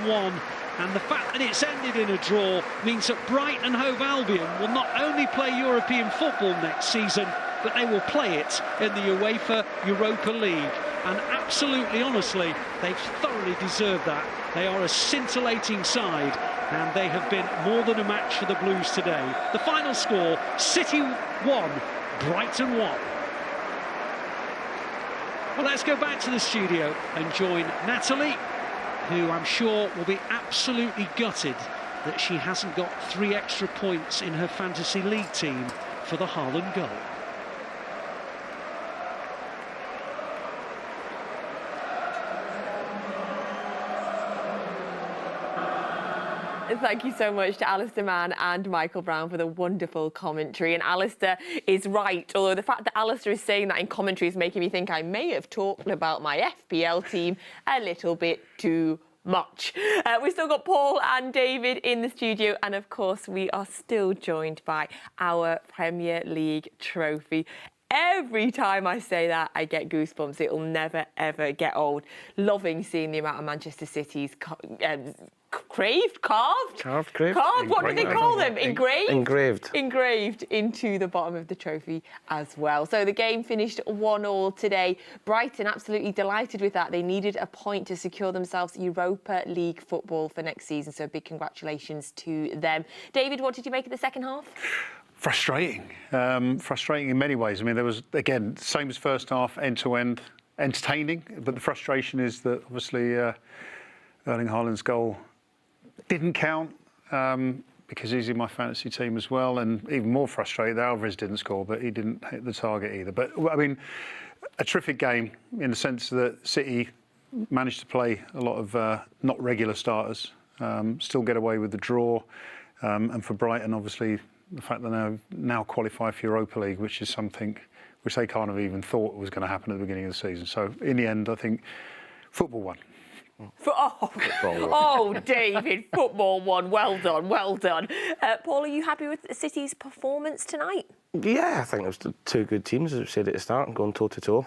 1-1, and the fact that it's ended in a draw means that Brighton and Hove Albion will not only play European football next season, but they will play it in the UEFA Europa League. And absolutely honestly, they've thoroughly deserved that. They are a scintillating side, and they have been more than a match for the Blues today. The final score, City 1, Brighton 1. Well, let's go back to the studio and join Natalie, who I'm sure will be absolutely gutted that she hasn't got 3 extra points in her fantasy league team for the Haaland goal. Thank you so much to Alistair Mann and Michael Brown for the wonderful commentary. And Alistair is right, although the fact that Alistair is saying that in commentary is making me think I may have talked about my FPL team a little bit too much. We've still got Paul and David in the studio, and of course we are still joined by our Premier League trophy. Every time I say that, I get goosebumps. It'll never, ever get old. Loving seeing the amount of Manchester City's carved? What do they call them? Engraved into the bottom of the trophy as well. So the game finished 1-1 today. Brighton absolutely delighted with that. They needed a point to secure themselves Europa League football for next season. So big congratulations to them. David, what did you make of the second half? Frustrating. Frustrating in many ways. I mean, there was, again, same as first half, end-to-end, entertaining. But the frustration is that, obviously, Erling Haaland's goal didn't count because he's in my fantasy team as well. And even more frustrated that Alvarez didn't score, but he didn't hit the target either. But, I mean, a terrific game in the sense that City managed to play a lot of not regular starters, still get away with the draw. And for Brighton, obviously, the fact that they now qualify for Europa League, which is something which they kind of even thought was going to happen at the beginning of the season. So, in the end, I think football won. Oh, David, football won. Well done, well done. Paul, are you happy with City's performance tonight? Yeah, I think it was 2 good teams, as we said at the start, going toe-to-toe.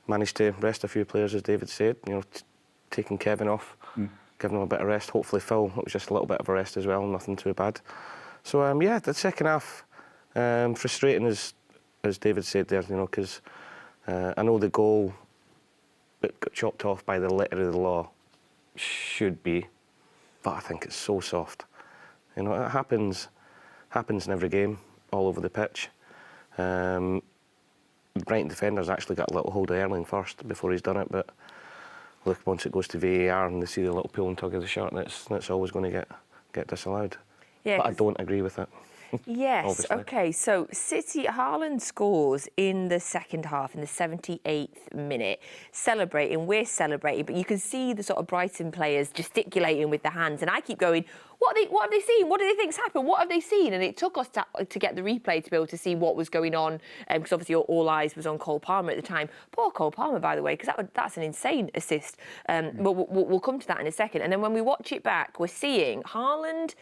Managed to rest a few players, as David said, you know, taking Kevin off, giving him a bit of rest. Hopefully Phil, it was just a little bit of a rest as well, nothing too bad. So, yeah, the second half, frustrating as David said there, you know, because I know the goal that got chopped off by the letter of the law should be, but I think it's so soft. You know, it happens in every game, all over the pitch. The Brighton defenders actually got a little hold of Erling first before he's done it, but look, once it goes to VAR and they see the little pull and tug of the shirt, that's always going to get disallowed. Yeah, but I don't agree with it. Yes, obviously. OK, so City, Haaland scores in the second half, in the 78th minute, celebrating, we're celebrating, but you can see the sort of Brighton players gesticulating with their hands, and I keep going, what have they seen? What do they think's happened? What have they seen? And it took us to get the replay to be able to see what was going on, because obviously all eyes was on Cole Palmer at the time. Poor Cole Palmer, by the way, because that's an insane assist. But we'll come to that in a second. And then when we watch it back, we're seeing Haaland.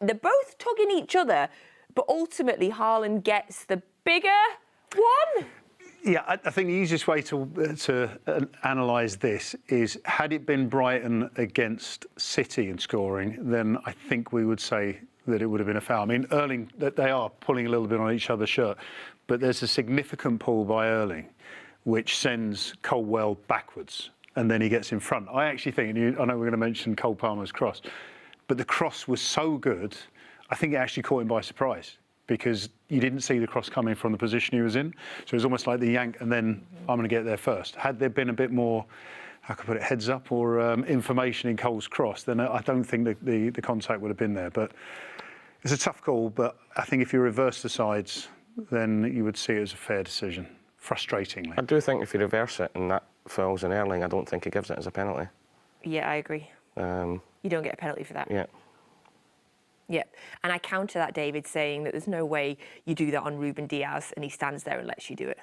They're both tugging each other, but ultimately Haaland gets the bigger one. Yeah, I think the easiest way to analyse this is, had it been Brighton against City in scoring, then I think we would say that it would have been a foul. I mean, Erling, they are pulling a little bit on each other's shirt, but there's a significant pull by Erling, which sends Colwell backwards, and then he gets in front. I actually think, and I know we're going to mention Cole Palmer's cross, but the cross was so good, I think it actually caught him by surprise, because you didn't see the cross coming from the position he was in. So it was almost like the yank and then I'm going to get there first. Had there been a bit more, how could I put it, heads up or information in Cole's cross, then I don't think the contact would have been there. But it's a tough call, but I think if you reverse the sides, then you would see it as a fair decision, frustratingly. I do think if you reverse it and that falls in Erling, I don't think he gives it as a penalty. Yeah, I agree. You don't get a penalty for that. Yeah. Yeah, and I counter that, David, saying that there's no way you do that on Ruben Diaz and he stands there and lets you do it.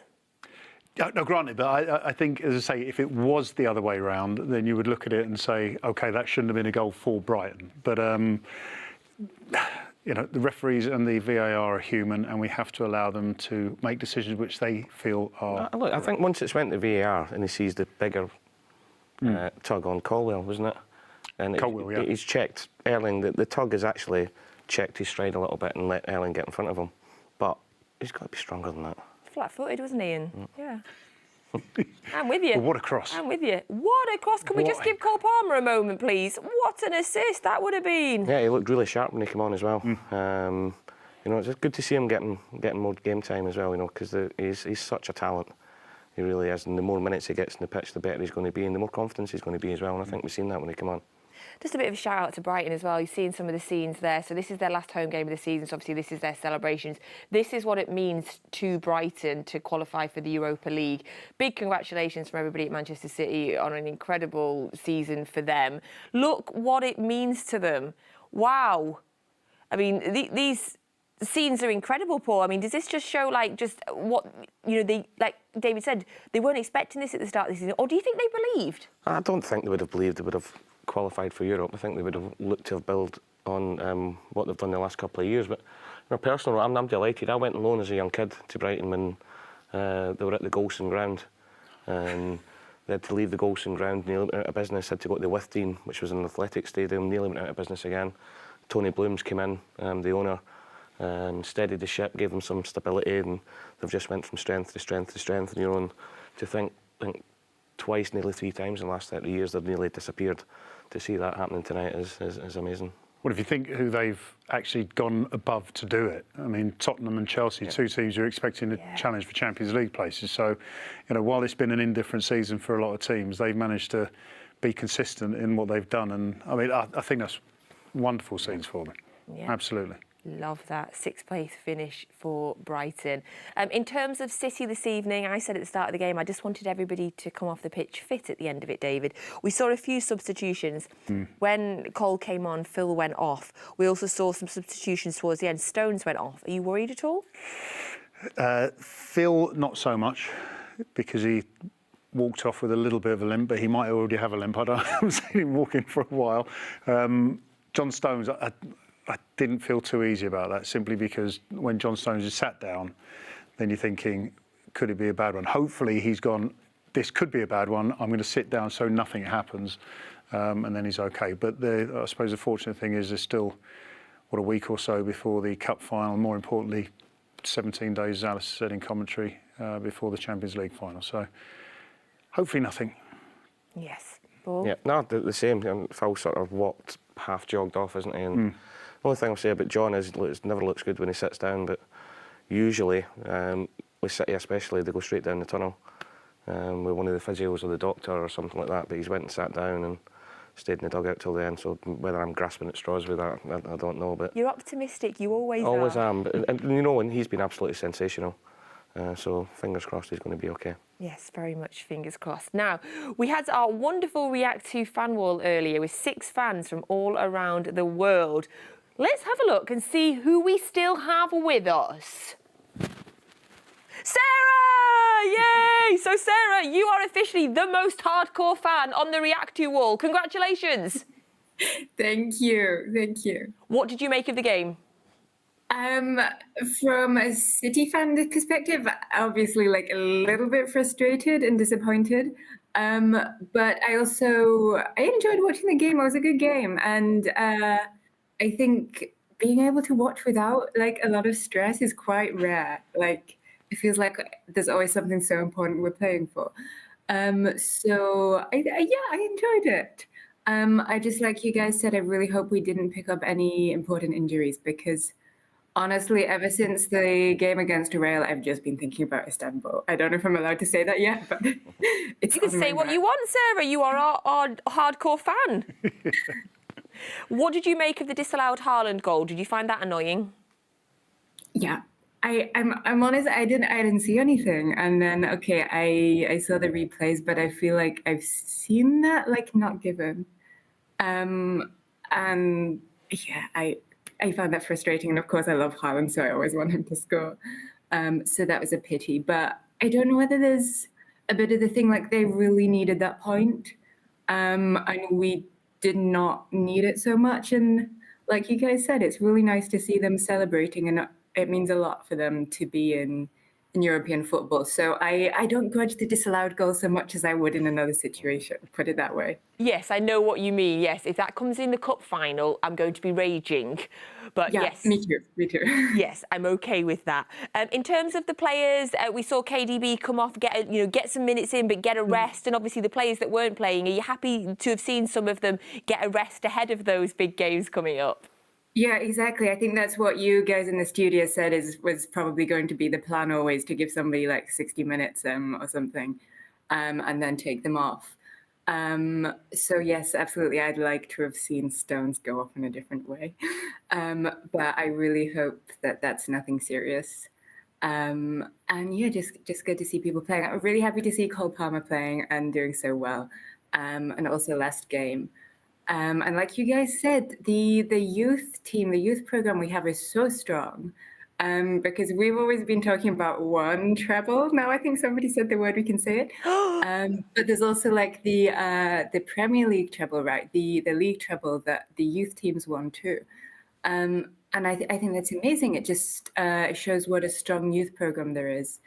No, granted, but I think, as I say, if it was the other way around, then you would look at it and say, OK, that shouldn't have been a goal for Brighton. But, you know, the referees and the VAR are human, and we have to allow them to make decisions which they feel are... Look, I think once it's went to VAR and he sees the bigger tug on Colwell, wasn't it? And he's checked Erling. The tug has actually checked his stride a little bit and let Erling get in front of him. But he's got to be stronger than that. Flat-footed, wasn't he, Ian? Yeah. I'm with you. Well, what a cross. I'm with you. What a cross. Can we just give Cole Palmer a moment, please? What an assist that would have been. Yeah, he looked really sharp when he came on as well. You know, it's just good to see him getting more game time as well, you know, because he's such a talent. He really is. And the more minutes he gets in the pitch, the better he's going to be and the more confidence he's going to be as well. And I think we've seen that when he came on. Just a bit of a shout out to Brighton as well. You've seen some of the scenes there. So this is their last home game of the season. So obviously this is their celebrations. This is what it means to Brighton to qualify for the Europa League. Big congratulations from everybody at Manchester City on an incredible season for them. Look what it means to them. Wow. I mean, these scenes are incredible, Paul. I mean, does this just show, like, just what, you know, like David said, they weren't expecting this at the start of the season? Or do you think they believed? I don't think they would have believed they would have qualified for Europe. I think they would have looked to have built on what they've done the last couple of years. But on a personal note, I'm delighted. I went on loan as a young kid to Brighton when they were at the Golson ground. They had to leave the Golson ground, nearly went out of business, had to go to the Withdean, which was an athletic stadium, nearly went out of business again. Tony Blooms came in, the owner, steadied the ship, gave them some stability, and they've just went from strength to strength to strength. And, you know, and to think twice, nearly 3 times in the last 30 years they've nearly disappeared. To see that happening tonight is amazing. Well, if you think who they've actually gone above to do it, I mean, Tottenham and Chelsea, 2 teams you're expecting to challenge for Champions League places. So, you know, while it's been an indifferent season for a lot of teams, they've managed to be consistent in what they've done. And, I mean, I think that's wonderful scenes for them. Yeah. Absolutely. Love that. 6th place finish for Brighton. In terms of City this evening, I said at the start of the game, I just wanted everybody to come off the pitch fit at the end of it, David. We saw a few substitutions. When Cole came on, Phil went off. We also saw some substitutions towards the end. Stones went off. Are you worried at all? Phil, not so much, because he walked off with a little bit of a limp, but he might already have a limp. I haven't seen him walking for a while. John Stones, I didn't feel too easy about that, simply because when John Stones is sat down, then you're thinking, could it be a bad one? Hopefully he's gone, this could be a bad one, I'm going to sit down so nothing happens, and then he's okay. But I suppose the fortunate thing is there's still, a week or so before the Cup final, more importantly, 17 days, as Alice said in commentary, before the Champions League final. So hopefully nothing. Yes. Paul? Yeah, no, the same. Phil sort of walked, half jogged off, isn't he? And the only thing I'll say about John is it never looks good when he sits down, but usually, with City especially, they go straight down the tunnel with one of the physios or the doctor or something like that, but he's went and sat down and stayed in the dugout till the end, so whether I'm grasping at straws with that, I don't know. But you're optimistic, you always are. Always am, and you know, and he's been absolutely sensational. So fingers crossed he's going to be okay. Yes, very much fingers crossed. Now, we had our wonderful React to fan wall earlier with 6 fans from all around the world. Let's have a look and see who we still have with us. Sarah! Yay! So Sarah, you are officially the most hardcore fan on the React to wall. Congratulations. Thank you. Thank you. What did you make of the game? From a City fan perspective, obviously like a little bit frustrated and disappointed. But I enjoyed watching the game. It was a good game. And I think being able to watch without like a lot of stress is quite rare. Like it feels like there's always something so important we're playing for. So I enjoyed it. I just, like you guys said, I really hope we didn't pick up any important injuries, because honestly, ever since the game against Real, I've just been thinking about Istanbul. I don't know if I'm allowed to say that yet, but it's. You can say what you want, Sarah. You are our hardcore fan. What did you make of the disallowed Haaland goal? Did you find that annoying? Yeah, I'm honest. I didn't see anything, and then I saw the replays, but I feel like I've seen that like not given, and yeah, I found that frustrating. And of course, I love Haaland, so I always want him to score. So that was a pity. But I don't know whether there's a bit of the thing like they really needed that point, and we did not need it so much. And like you guys said, it's really nice to see them celebrating, and it means a lot for them to be in in European football. So I don't grudge the disallowed goal so much as I would in another situation, put it that way. Yes, I know what you mean. Yes, if that comes in the cup final, I'm going to be raging. But Yeah, yes. me too. Yes, I'm okay with that. In terms of the players, we saw KDB come off, get some minutes in, but get a rest. And obviously the players that weren't playing, are you happy to have seen some of them get a rest ahead of those big games coming up? Yeah, exactly. I think that's what you guys in the studio said was probably going to be the plan always, to give somebody like 60 minutes or something, and then take them off. So yes, absolutely. I'd like to have seen Stones go off in a different way, but I really hope that that's nothing serious. And yeah, just good to see people playing. I'm really happy to see Cole Palmer playing and doing so well, and also last game. And like you guys said, the youth team, the youth program we have is so strong, because we've always been talking about one treble. Now I think somebody said the word, we can say it. But there's also like the Premier League treble, right? The league treble that the youth teams won too. And I think that's amazing. It just shows what a strong youth program there is.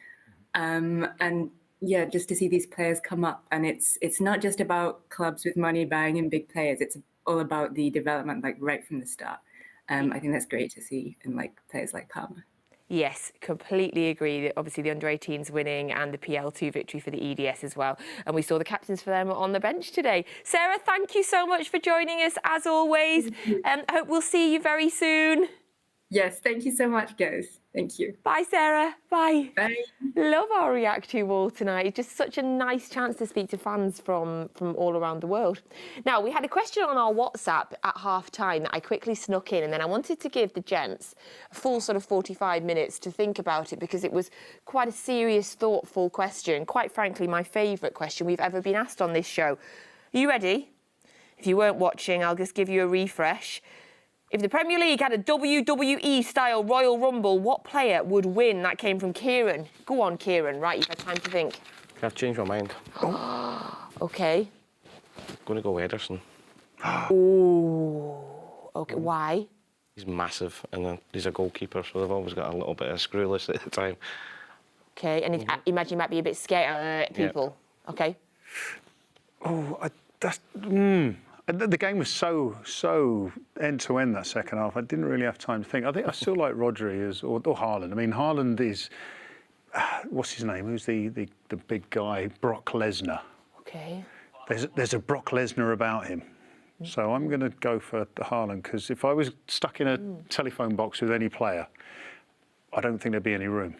And yeah, just to see these players come up, and it's not just about clubs with money buying in big players. It's all about the development, like right from the start. I think that's great to see in like players like Palmer. Yes, completely agree. Obviously, the under-18s winning and the PL2 victory for the EDS as well. And we saw the captains for them on the bench today. Sarah, thank you so much for joining us, as always. I hope we'll see you very soon. Yes, thank you so much, guys. Thank you. Bye, Sarah. Bye. Bye. Love our React to All tonight. It's just such a nice chance to speak to fans from all around the world. Now, we had a question on our WhatsApp at half-time that I quickly snuck in, and then I wanted to give the gents a full sort of 45 minutes to think about it, because it was quite a serious, thoughtful question. Quite frankly, my favourite question we've ever been asked on this show. Are you ready? If you weren't watching, I'll just give you a refresh. If the Premier League had a WWE-style Royal Rumble, what player would win? That came from Kieran. Go on, Kieran. Right, you've had time to think. I've changed my mind. OK. Going to go Ederson. Oh. OK, why? He's massive, and he's a goalkeeper, so they've always got a little bit of screwless at the time. OK, and imagine you might be a bit scared of people. Yep. OK. Oh, the game was so end-to-end that second half. I didn't really have time to think. I still like Rodri or Haaland. I mean, Haaland is, what's his name? Who's the big guy? Brock Lesnar. OK. There's a Brock Lesnar about him. So I'm going to go for Haaland, because if I was stuck in a telephone box with any player, I don't think there'd be any room.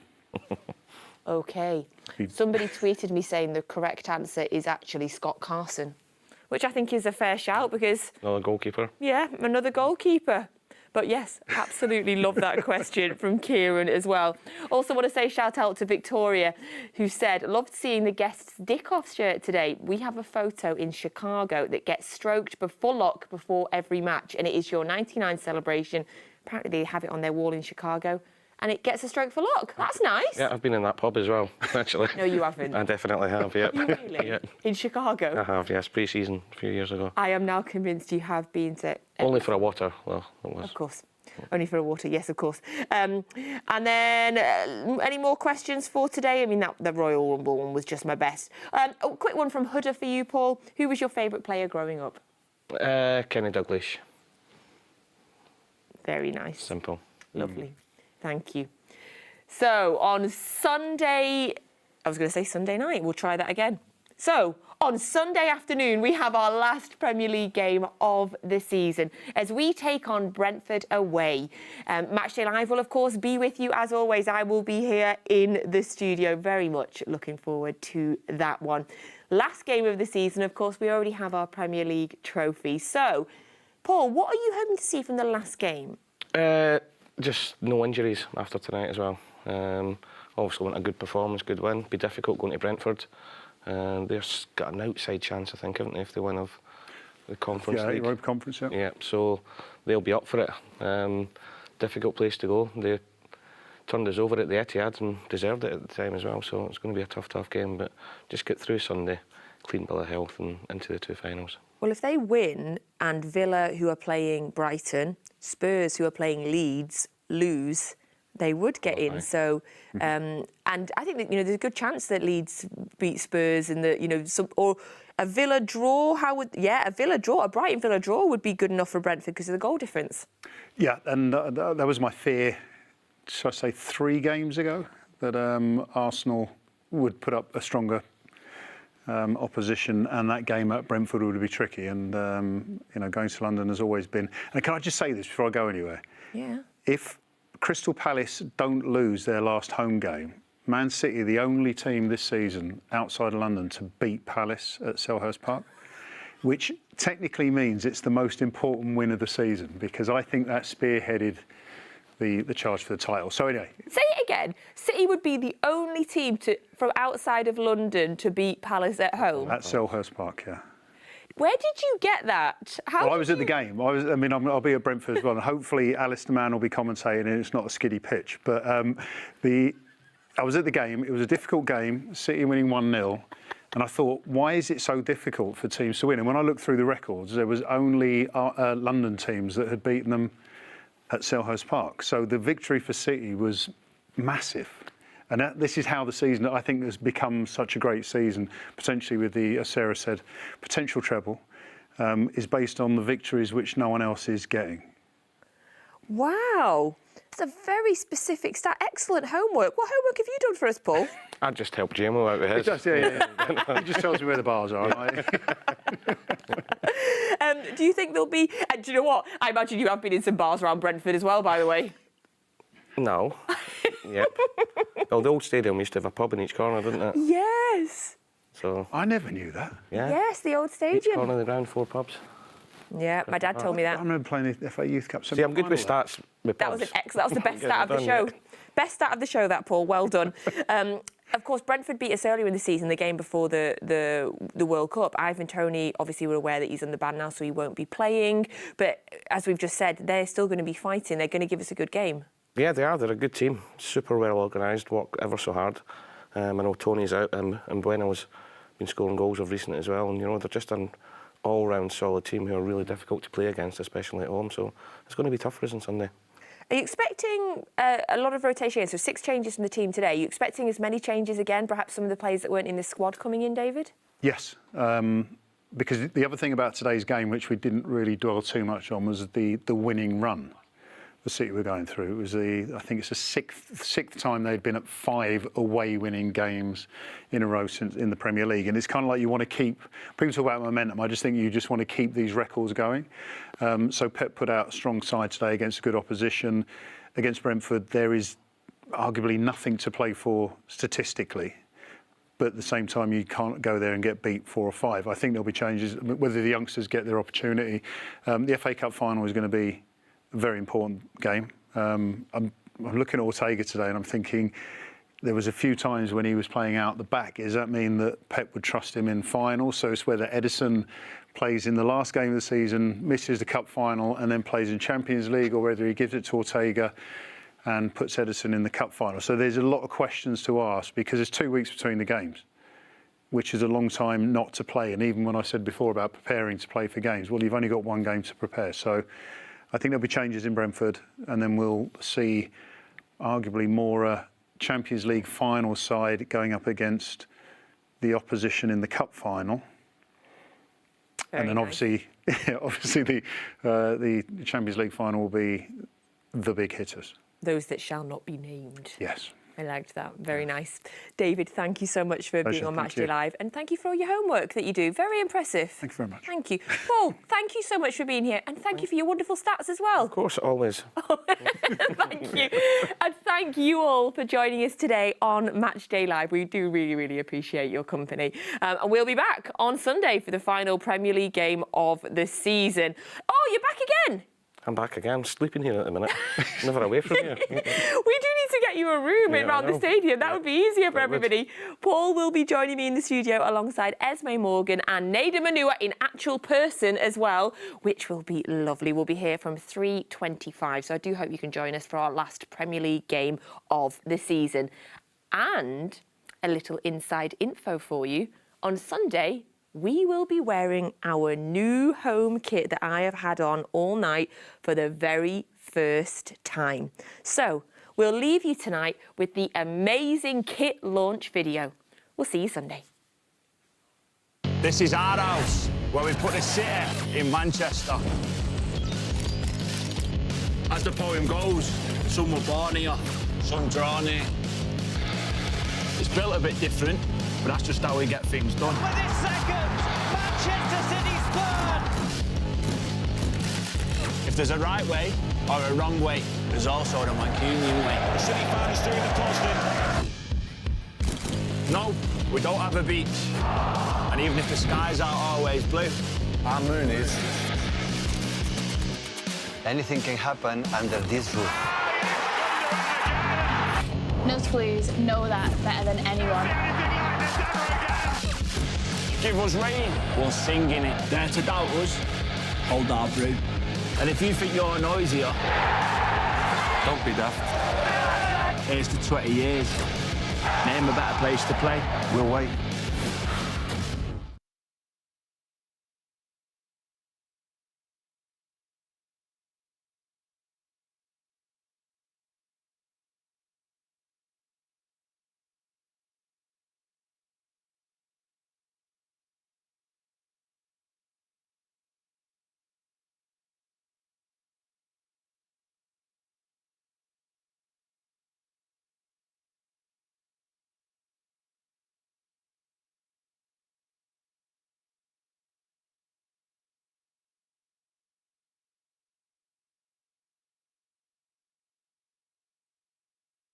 OK. Somebody tweeted me saying the correct answer is actually Scott Carson, which I think is a fair shout, because... Another goalkeeper. Yeah, another goalkeeper. But yes, absolutely love that question from Kieran as well. Also want to say shout out to Victoria, who said, loved seeing the guest's Dickov shirt today. We have a photo in Chicago that gets stroked full lock before every match, and it is your 99 celebration. Apparently they have it on their wall in Chicago, and it gets a stroke for luck. That's nice. Yeah, I've been in that pub as well, actually. No, you haven't. I definitely have, yeah. You really? Yeah. In Chicago? I have, yes, pre-season a few years ago. I am now convinced you have been to... Only for a water, well, it was. Of course. Only for a water, yes, of course. And then, any more questions for today? I mean, the Royal Rumble one was just my best. A quick one from Hudder for you, Paul. Who was your favourite player growing up? Kenny Dalglish. Very nice. Simple. Lovely. Thank you. So, on Sunday... I was going to say Sunday night. We'll try that again. So, on Sunday afternoon, we have our last Premier League game of the season as we take on Brentford away. Matchday Live will, of course, be with you. As always, I will be here in the studio. Very much looking forward to that one. Last game of the season, of course, we already have our Premier League trophy. So, Paul, what are you hoping to see from the last game? Just no injuries after tonight as well. Obviously want a good performance, good win. Be difficult going to Brentford. They've got an outside chance, I think, haven't they, if they win of the Conference League. Europa Conference, yeah. Yeah, so they'll be up for it. Difficult place to go. They turned us over at the Etihad and deserved it at the time as well, so it's going to be a tough game, but just get through Sunday, clean bill of health and into the two finals. Well, if they win and Villa, who are playing Brighton, Spurs, who are playing Leeds, lose, they would get in. So, and I think that, there's a good chance that Leeds beat Spurs and that, or a Villa draw. A Brighton Villa draw would be good enough for Brentford because of the goal difference. Yeah, and that was my fear, should I say 3 games ago, that Arsenal would put up a stronger opposition, and that game at Brentford would be tricky. And going to London has always been. And can I just say this before I go anywhere? Yeah. If Crystal Palace don't lose their last home game, Man City are the only team this season outside of London to beat Palace at Selhurst Park, which technically means it's the most important win of the season, because I think that spearheaded the charge for the title. So anyway. Say it again. City would be the only team from outside of London to beat Palace at home? At Selhurst Park, yeah. Where did you get that? I was at the game. I'll be at Brentford as well, and hopefully Alistair Mann will be commentating, and it's not a skiddy pitch. But I was at the game. It was a difficult game, City winning 1-0. And I thought, why is it so difficult for teams to win? And when I looked through the records, there was only London teams that had beaten them at Selhurst Park. So the victory for City was massive. And this is how the season, I think, has become such a great season, potentially with the, as Sarah said, potential treble, is based on the victories which no one else is getting. Wow. That's a very specific stat. Excellent homework. What homework have you done for us, Paul? I just helped Jamo out with his. It does, yeah. He just tells me where the bars are. Do you think there'll be... do you know what? I imagine you have been in some bars around Brentford as well, by the way. No. Yep. Well, the old stadium used to have a pub in each corner, didn't it? Yes. So I never knew that. Yeah. Yes, the old stadium. Each corner of the ground, 4 pubs. Yeah, my dad told me that. I remember playing the FA Youth Cup. See, I'm good with stats. With that pubs. was that was the best stat of the show. Best stat of the show, that, Paul. Well done. Of course, Brentford beat us earlier in the season, the game before the World Cup. Ivan Toney, obviously, we're aware that he's on the ban now, so he won't be playing. But as we've just said, they're still going to be fighting. They're going to give us a good game. Yeah, they are. They're a good team. Super well organised, work ever so hard. I know Tony's out, and Bruyne has been scoring goals of recent as well. And, they're just an all-round solid team who are really difficult to play against, especially at home. So it's going to be tough for us on Sunday. Are you expecting a lot of rotation? So 6 changes from the team today. Are you expecting as many changes again? Perhaps some of the players that weren't in the squad coming in, David? Yes. Because the other thing about today's game, which we didn't really dwell too much on, was the winning run the City were going through. It was I think it's the sixth time they'd been at 5 away winning games in a row since in the Premier League. And it's kind of like you want to keep, people talk about momentum, I just think you just want to keep these records going. So Pep put out a strong side today against good opposition. Against Brentford, there is arguably nothing to play for statistically. But at the same time, you can't go there and get beat 4 or 5. I think there'll be changes, whether the youngsters get their opportunity. The FA Cup final is going to be a very important game. I'm looking at Ortega today and I'm thinking there was a few times when he was playing out the back. Does that mean that Pep would trust him in final? So it's whether Edison plays in the last game of the season, misses the cup final and then plays in Champions League, or whether he gives it to Ortega and puts Edison in the cup final. So there's a lot of questions to ask because there's 2 weeks between the games, which is a long time not to play. And even when I said before about preparing to play for games, well, you've only got 1 game to prepare. So I think there'll be changes in Brentford, and then we'll see arguably more Champions League final side going up against the opposition in the cup final. Very and then nice. obviously the Champions League final will be the big hitters. Those that shall not be named. Yes. I liked that. Very nice. David, thank you so much for being on Matchday Live. And thank you for all your homework that you do. Very impressive. Thank you very much. Thank you. Paul, thank you so much for being here. And thank you for your wonderful stats as well. Of course, always. Thank you. And thank you all for joining us today on Matchday Live. We do really, really appreciate your company. And we'll be back on Sunday for the final Premier League game of the season. Oh, you're back again. I'm back again. I'm sleeping here at the minute. Never away from here. We do need to get you a room around the stadium. That would be easier for everybody. Paul will be joining me in the studio alongside Esme Morgan and Nada Manua in actual person as well, which will be lovely. We'll be here from 3:25. So I do hope you can join us for our last Premier League game of the season. And a little inside info for you. On Sunday, we will be wearing our new home kit that I have had on all night for the very first time. So We'll leave you tonight with the amazing kit launch video. We'll see you Sunday. This is our house, where we put the city in Manchester. As the poem goes, some were born here, some drawn here. It's built a bit different, but that's just how we get things done. Within seconds, Manchester City's third. If there's a right way or a wrong way, there's also the Mancunian way. The City fans doing the posting. No, we don't have a beach. And even if the skies aren't always blue, our moon is. Anything can happen under this roof. Noseblues know that better than anyone. Give us rain, we'll sing in it. Dare to doubt us, hold our brew. And if you think you're noisier, don't be daft. Here's to 20 years. Name a better place to play. We'll wait.